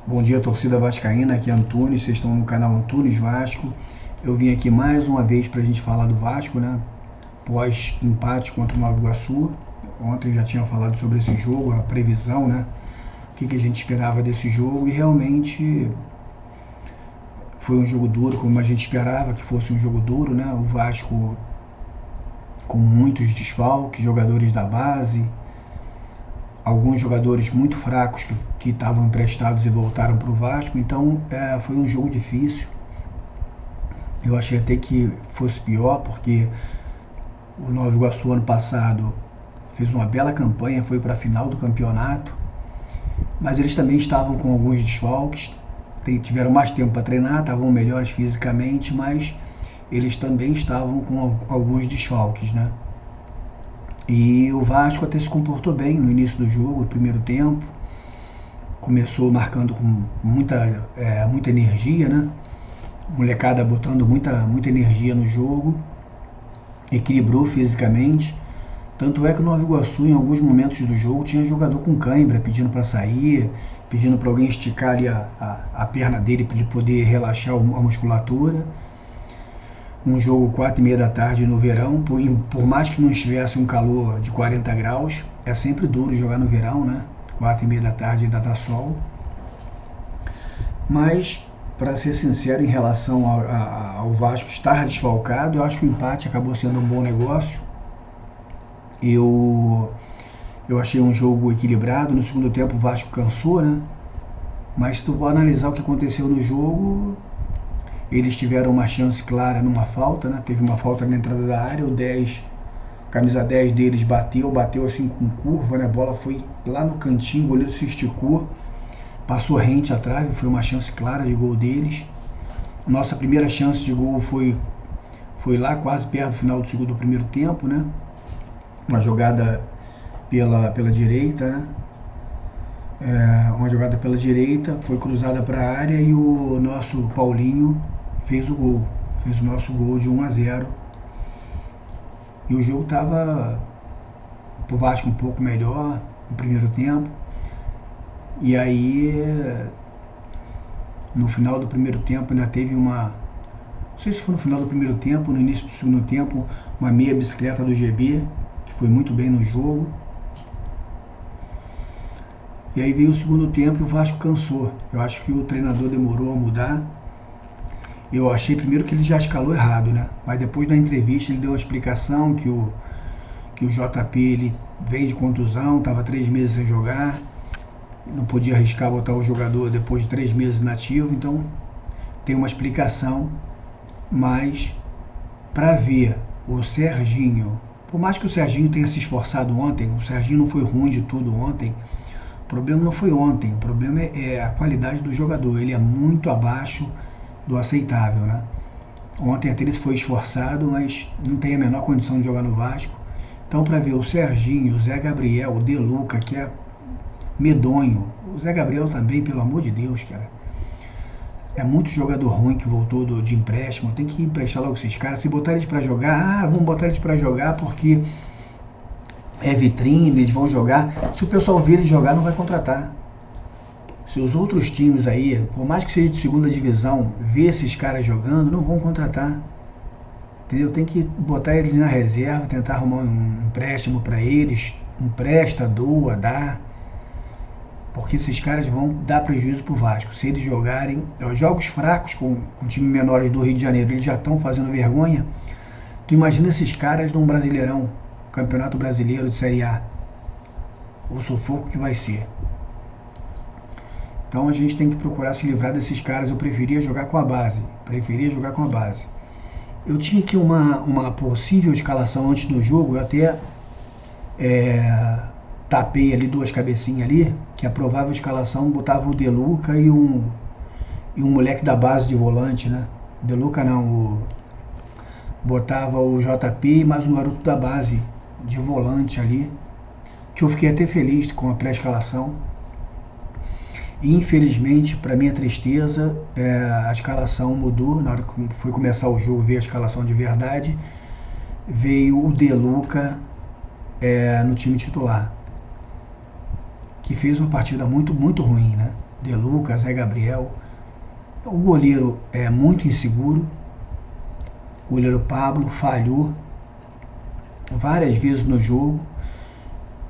Bom dia, torcida vascaína, aqui é Antunes, vocês estão no canal Antunes Vasco. Eu vim aqui mais uma vez para a gente falar do Vasco, né? Pós empate contra o Nova Iguaçu. Ontem já tinha falado sobre esse jogo, a previsão, né? O que a gente esperava desse jogo e realmente foi um jogo duro, como a gente esperava que fosse um jogo duro, né? O Vasco com muitos desfalques, jogadores da base, alguns jogadores muito fracos que estavam emprestados e voltaram para o Vasco, então foi um jogo difícil. Eu achei até que fosse pior, porque o Nova Iguaçu ano passado fez uma bela campanha, foi para a final do campeonato, mas eles também estavam com alguns desfalques, tiveram mais tempo para treinar, estavam melhores fisicamente, mas eles também estavam com alguns desfalques, né? E o Vasco até se comportou bem no início do jogo, no primeiro tempo. Começou marcando com muita energia, né? Molecada botando muita energia no jogo. Equilibrou fisicamente. Tanto é que o Nova Iguaçu, em alguns momentos do jogo, tinha jogador com cãibra pedindo para sair, pedindo para alguém esticar ali a perna dele para ele poder relaxar a musculatura. Um jogo 4h30 da tarde no verão, por mais que não estivesse um calor de 40 graus, é sempre duro jogar no verão, né? 4h30 da tarde ainda tá sol. Mas, para ser sincero, em relação ao Vasco estar desfalcado, eu acho que o empate acabou sendo um bom negócio. Eu achei um jogo equilibrado. No segundo tempo o Vasco cansou, né? Mas se tu for analisar o que aconteceu no jogo, eles tiveram uma chance clara numa falta, né? Teve uma falta na entrada da área, o 10, camisa 10 deles bateu assim com curva, né? A bola foi lá no cantinho, o goleiro se esticou, passou rente à trave, foi uma chance clara de gol deles. Nossa primeira chance de gol foi lá quase perto do final do primeiro tempo, né? Uma jogada pela direita, né? Uma jogada pela direita, foi cruzada para a área e o nosso Paulinho fez o nosso gol de 1-0. E o jogo estava pro Vasco um pouco melhor no primeiro tempo. E aí, no final do primeiro tempo, ainda teve não sei se foi no final do primeiro tempo, no início do segundo tempo, uma meia bicicleta do GB, que foi muito bem no jogo. E aí veio o segundo tempo e o Vasco cansou. Eu acho que o treinador demorou a mudar. Eu achei primeiro que ele já escalou errado, né? Mas depois da entrevista ele deu uma explicação que o JP ele vem de contusão, estava 3 meses sem jogar, não podia arriscar botar o jogador depois de 3 meses inativo, então tem uma explicação. Mas para ver o Serginho, por mais que o Serginho tenha se esforçado ontem, o Serginho não foi ruim de tudo ontem. O problema não foi ontem, o problema é a qualidade do jogador, ele é muito abaixo do aceitável, né? Ontem até ele foi esforçado, mas não tem a menor condição de jogar no Vasco. Então, para ver o Serginho, o Zé Gabriel, o De Luca, que é medonho, o Zé Gabriel também, pelo amor de Deus, cara, é muito jogador ruim que voltou de empréstimo, tem que emprestar logo esses caras. Se botar eles para jogar, vamos botar eles para jogar porque é vitrine, eles vão jogar. Se o pessoal vir eles jogar, não vai contratar. Se os outros times aí, por mais que seja de segunda divisão, ver esses caras jogando, não vão contratar. Entendeu? Tem que botar eles na reserva, tentar arrumar um empréstimo para eles, empresta, doa, dá. Porque esses caras vão dar prejuízo pro Vasco. Se eles jogarem jogos fracos com times menores do Rio de Janeiro, eles já estão fazendo vergonha. Tu imagina esses caras num Brasileirão, Campeonato Brasileiro de Série A. O sufoco que vai ser. Então a gente tem que procurar se livrar desses caras. Eu preferia jogar com a base. Eu tinha aqui uma possível escalação antes do jogo. Eu até tapei ali 2 cabecinhas ali, que a provável escalação botava o De Luca e um moleque da base de volante, né? De Luca não, botava o JP e mais um garoto da base de volante ali, que eu fiquei até feliz com a pré-escalação. E infelizmente, para minha tristeza, a escalação mudou. Na hora que foi começar o jogo, veio a escalação de verdade, veio o De Luca no time titular, que fez uma partida muito ruim, né? De Lucas, Zé Gabriel. O goleiro é muito inseguro. O goleiro Pablo falhou várias vezes no jogo.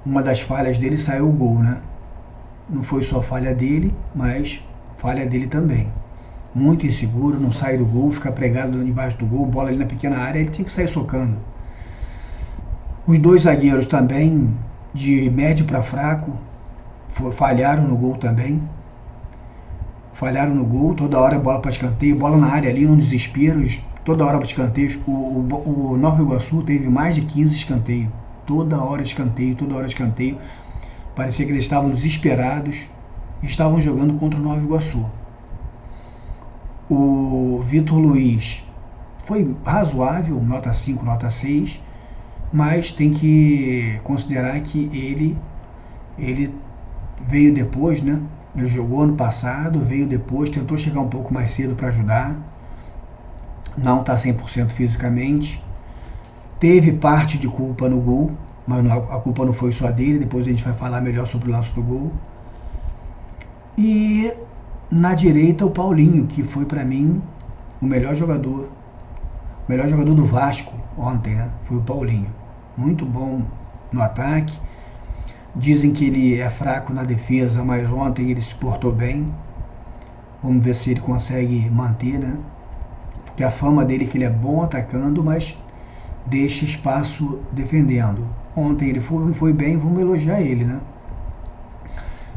Uma das falhas dele saiu o gol, né? Não foi só falha dele, mas falha dele também. Muito inseguro, não sai do gol, fica pregado debaixo do gol, bola ali na pequena área, ele tinha que sair socando. Os dois zagueiros também, de médio para fraco, falharam no gol também. Falharam no gol, toda hora bola para escanteio, bola na área ali, num desespero, toda hora para escanteio. O Nova Iguaçu teve mais de 15 escanteios. Toda hora escanteio, toda hora escanteio. Parecia que eles estavam desesperados e estavam jogando contra o Nova Iguaçu. O Vitor Luiz foi razoável, nota 5, nota 6, mas tem que considerar que ele veio depois, né? Ele jogou ano passado, veio depois, tentou chegar um pouco mais cedo para ajudar. Não está 100% fisicamente. Teve parte de culpa no gol, mas a culpa não foi só dele. Depois a gente vai falar melhor sobre o lance do gol. E na direita o Paulinho, que foi para mim o melhor jogador do Vasco ontem, né? Foi o Paulinho. Muito bom no ataque. Dizem que ele é fraco na defesa, mas ontem ele se portou bem. Vamos ver se ele consegue manter, né? Porque a fama dele é que ele é bom atacando, mas deixa espaço defendendo. Ontem ele foi bem, vamos elogiar ele, né?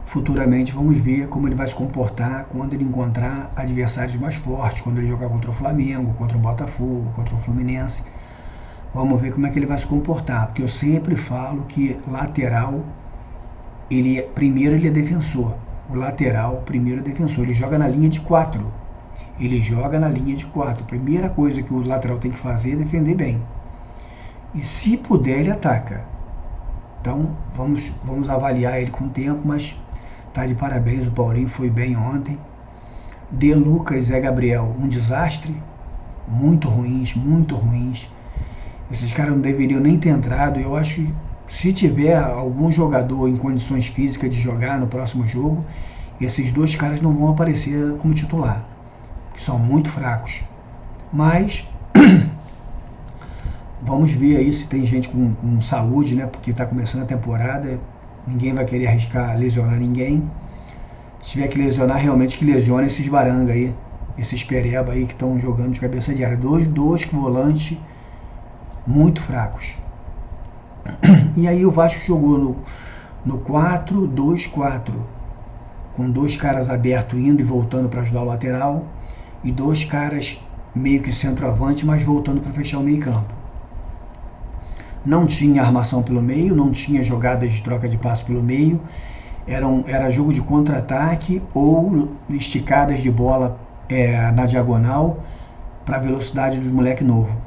Futuramente vamos ver como ele vai se comportar quando ele encontrar adversários mais fortes, quando ele jogar contra o Flamengo, contra o Botafogo, contra o Fluminense. Vamos ver como é que ele vai se comportar, porque eu sempre falo que lateral, primeiro ele é defensor. O lateral, primeiro é defensor. Ele joga na linha de 4. Primeira coisa que o lateral tem que fazer é defender bem. E se puder, ele ataca. Então, vamos avaliar ele com o tempo, mas tá de parabéns, o Paulinho foi bem ontem. De Lucas e Zé Gabriel, um desastre. Muito ruins. Esses caras não deveriam nem ter entrado. Eu acho que se tiver algum jogador em condições físicas de jogar no próximo jogo, esses dois caras não vão aparecer como titular, que são muito fracos. Mas vamos ver aí se tem gente com saúde, né? Porque está começando a temporada, ninguém vai querer arriscar lesionar ninguém. Se tiver que lesionar, realmente que lesione esses baranga aí, esses pereba aí que estão jogando de cabeça de área. Dois volantes muito fracos. E aí o Vasco jogou no 4-2-4, com dois caras abertos indo e voltando para ajudar o lateral, e dois caras meio que centroavante, mas voltando para fechar o meio campo. Não tinha armação pelo meio, não tinha jogadas de troca de passe pelo meio, era jogo de contra-ataque ou esticadas de bola na diagonal para a velocidade dos moleque novo.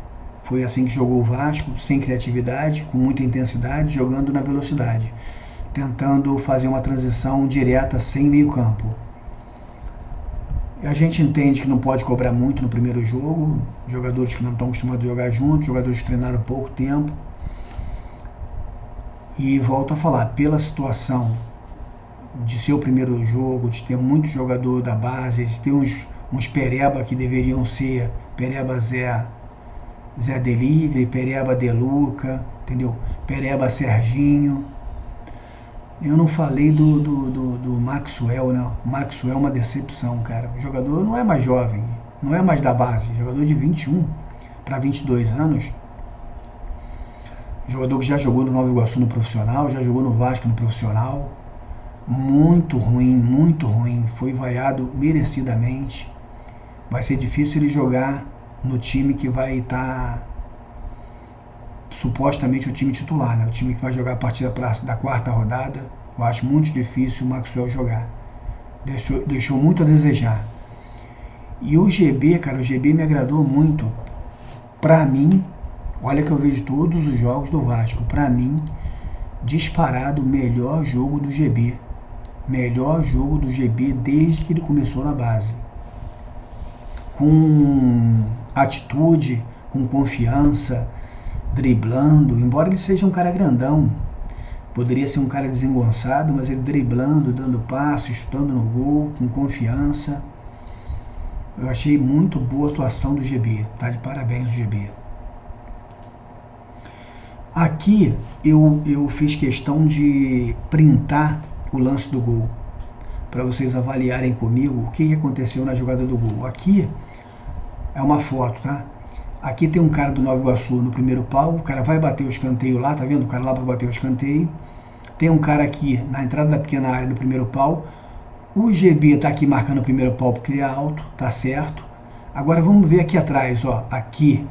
Foi assim que jogou o Vasco, sem criatividade, com muita intensidade, jogando na velocidade, tentando fazer uma transição direta sem meio campo. A gente entende que não pode cobrar muito no primeiro jogo, jogadores que não estão acostumados a jogar juntos, jogadores que treinaram pouco tempo. E volto a falar, pela situação de ser o primeiro jogo, de ter muito jogador da base, de ter uns pereba que deveriam ser pereba Zé Delivery, pereba De Luca, entendeu? Pereba Serginho. Eu não falei do Maxwell, né? O Maxwell é uma decepção, cara. O jogador não é mais jovem, não é mais da base. Jogador de 21 para 22 anos. Jogador que já jogou no Nova Iguaçu no profissional, já jogou no Vasco no profissional. Muito ruim. Foi vaiado merecidamente. Vai ser difícil ele jogar no time que vai estar supostamente o time titular, né? O time que vai jogar a partir da quarta rodada. Eu acho muito difícil o Maxwell jogar. Deixou muito a desejar. E o GB, cara, o GB me agradou muito. Pra mim, olha que eu vejo todos os jogos do Vasco. Pra mim, disparado o melhor jogo do GB. Melhor jogo do GB desde que ele começou na base. Com atitude, com confiança, driblando, embora ele seja um cara grandão, Poderia ser um cara desengonçado, mas ele driblando, dando passe, chutando no gol, com confiança. Eu achei muito boa a atuação do GB. Tá de parabéns o GB. Aqui eu fiz questão de printar o lance do gol, para vocês avaliarem comigo o que aconteceu na jogada do gol. Aqui é uma foto, tá? Aqui tem um cara do Nova Iguaçu no primeiro pau, o cara vai bater o escanteio lá, tá vendo? O cara lá para bater o escanteio. Tem um cara aqui na entrada da pequena área no primeiro pau. O GB tá aqui marcando o primeiro pau porque ele é alto, tá certo. Agora vamos ver aqui atrás, ó, aqui.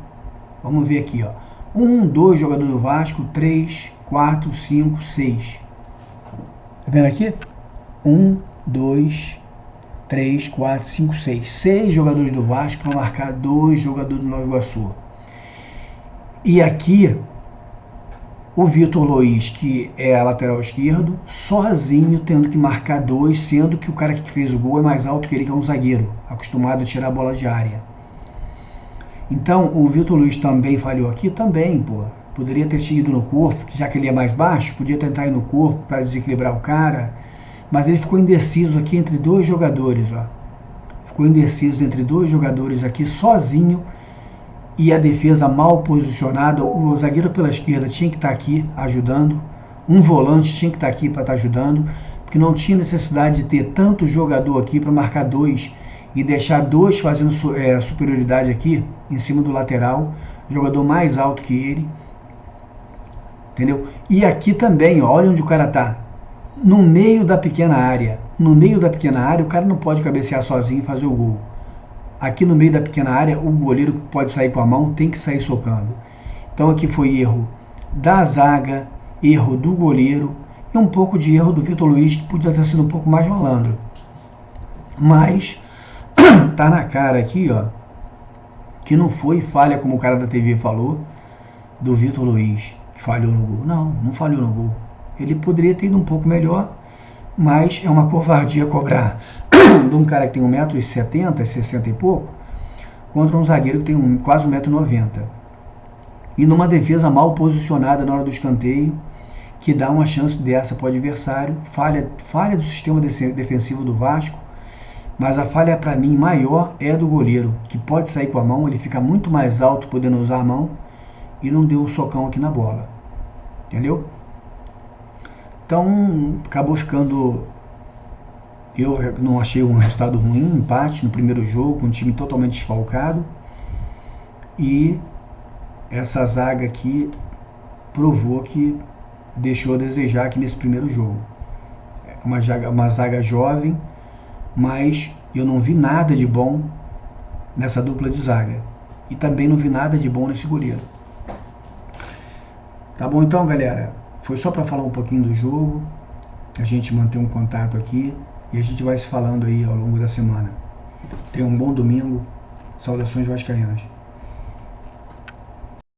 Vamos ver aqui, ó. 1, 2 jogadores do Vasco, 3, 4, 5, 6. Tá vendo aqui? 1, 2, 3, 4, 5, 6. 6 jogadores do Vasco para marcar 2 jogadores do Nova Iguaçu. E aqui, o Vitor Luiz, que é a lateral esquerdo, sozinho tendo que marcar 2, sendo que o cara que fez o gol é mais alto que ele, que é um zagueiro, acostumado a tirar a bola de área. Então, o Vitor Luiz também falhou aqui, também, pô. Poderia ter ido no corpo, já que ele é mais baixo, podia tentar ir no corpo para desequilibrar o cara, mas ele ficou indeciso aqui entre 2 jogadores, ó. Ficou indeciso entre 2 jogadores aqui, sozinho, e a defesa mal posicionada. O zagueiro pela esquerda tinha que estar aqui ajudando, um volante tinha que estar aqui para estar ajudando, porque não tinha necessidade de ter tanto jogador aqui para marcar 2 e deixar 2 fazendo superioridade aqui em cima do lateral, jogador mais alto que ele, entendeu? E aqui também, ó, olha onde o cara tá, no meio da pequena área. No meio da pequena área, o cara não pode cabecear sozinho e fazer o gol. Aqui no meio da pequena área, o goleiro pode sair com a mão, tem que sair socando. Então aqui foi erro da zaga, erro do goleiro e um pouco de erro do Vitor Luiz, que podia ter sido um pouco mais malandro. Mas tá na cara aqui, ó, que não foi falha, como o cara da TV falou, do Vitor Luiz, que falhou no gol. Não falhou no gol. Ele poderia ter ido um pouco melhor, mas é uma covardia cobrar de um cara que tem 1,70 m, 60 e pouco, contra um zagueiro que tem quase 1,90 m. E numa defesa mal posicionada na hora do escanteio, que dá uma chance dessa para o adversário. Falha do sistema defensivo do Vasco, mas a falha para mim maior é do goleiro, que pode sair com a mão, ele fica muito mais alto podendo usar a mão, e não deu o socão aqui na bola. Entendeu? Então, acabou ficando... Eu não achei um resultado ruim, um empate no primeiro jogo, com um time totalmente desfalcado. E essa zaga aqui provou que deixou a desejar aqui nesse primeiro jogo. Uma zaga jovem, mas eu não vi nada de bom nessa dupla de zaga. E também não vi nada de bom nesse goleiro. Tá bom então, galera? Foi só para falar um pouquinho do jogo, a gente manter um contato aqui e a gente vai se falando aí ao longo da semana. Tenha um bom domingo, saudações vascaínas.